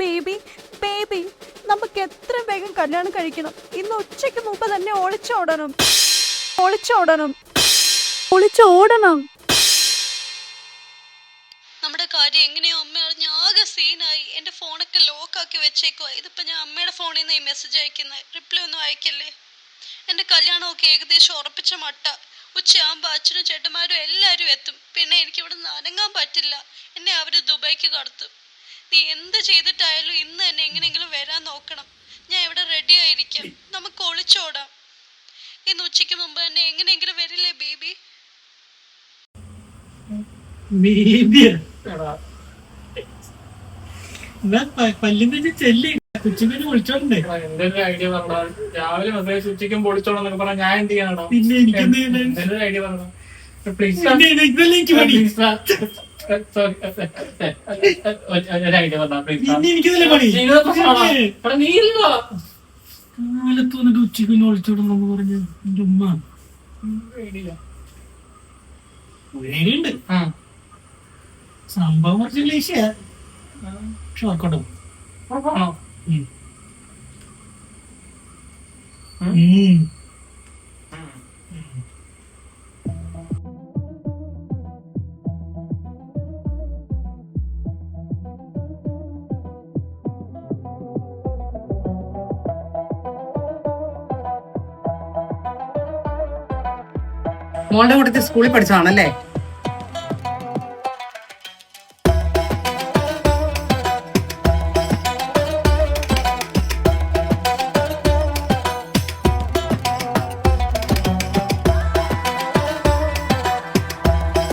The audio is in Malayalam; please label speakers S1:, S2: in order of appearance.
S1: ബേബി ബേബി നമുക്ക് എത്ര വേഗം കല്യാണം കഴിക്കണം. ഇന്ന് ഉച്ചയ്ക്ക് മുമ്പ് തന്നെ ഒളിച്ചോടണം.
S2: നമ്മുടെ കാര്യം എങ്ങനെയോ അമ്മ അറിഞ്ഞ ആകെ സീനായി. എന്റെ ഫോണൊക്കെ ലോക്കാക്കി വെച്ചേക്കുവാ. ഇതിപ്പോ ഞാൻ അമ്മയുടെ ഫോണിൽ നിന്ന് ഈ മെസ്സേജ് അയക്കുന്നത്. റിപ്ലൈ ഒന്നും അയക്കല്ലേ. എന്റെ കല്യാണമൊക്കെ ഏകദേശം ഉറപ്പിച്ച മട്ട. ഉച്ചയാകുമ്പോ അച്ഛനും ചേട്ടന്മാരും എല്ലാരും എത്തും. പിന്നെ എനിക്ക് ഇവിടെ നിന്ന് അനങ്ങാൻ പറ്റില്ല. എന്നെ അവര് ദുബായിക്ക് കടത്തും. നീ എന്ത് ചെയ്തിട്ടായാലും ഇന്ന് തന്നെ എങ്ങനെയെങ്കിലും വരാൻ നോക്കണം. ഞാൻ ഇവിടെ റെഡി ആയിരിക്കാം. നമുക്ക് ഒളിച്ചോടാം. ഇന്ന് ഉച്ചയ്ക്ക് മുമ്പ് തന്നെ എങ്ങനെയെങ്കിലും വരില്ലേ ബേബി?
S3: വിളിച്ചോണ്ടേ എന്തൊരു ഐഡിയ പറഞ്ഞാൽ രാവിലെ മെസ്സേജ് ഉച്ചയ്ക്കും പൊളിച്ചോളന്നൊക്കെ പറഞ്ഞാൽ ഞാൻ എന്ത് ചെയ്യാനാണോ? പിന്നെ എന്തൊരു ഐഡിയ പറഞ്ഞു പ്ലീസ് ഒരു ഐഡിയ പറഞ്ഞ
S4: കാലത്ത് ഉച്ചയ്ക്ക് ഒളിച്ചോടുന്നു പറഞ്ഞു എന്റെ ഉമ്മ ഉണ്ട്. സംഭവം കുറച്ച് ലേശിയാ. ഷോക്കോട്ടോ
S5: മോളുടെ കൂട്ടത്തിൽ സ്കൂളിൽ പഠിച്ചതാണല്ലേ?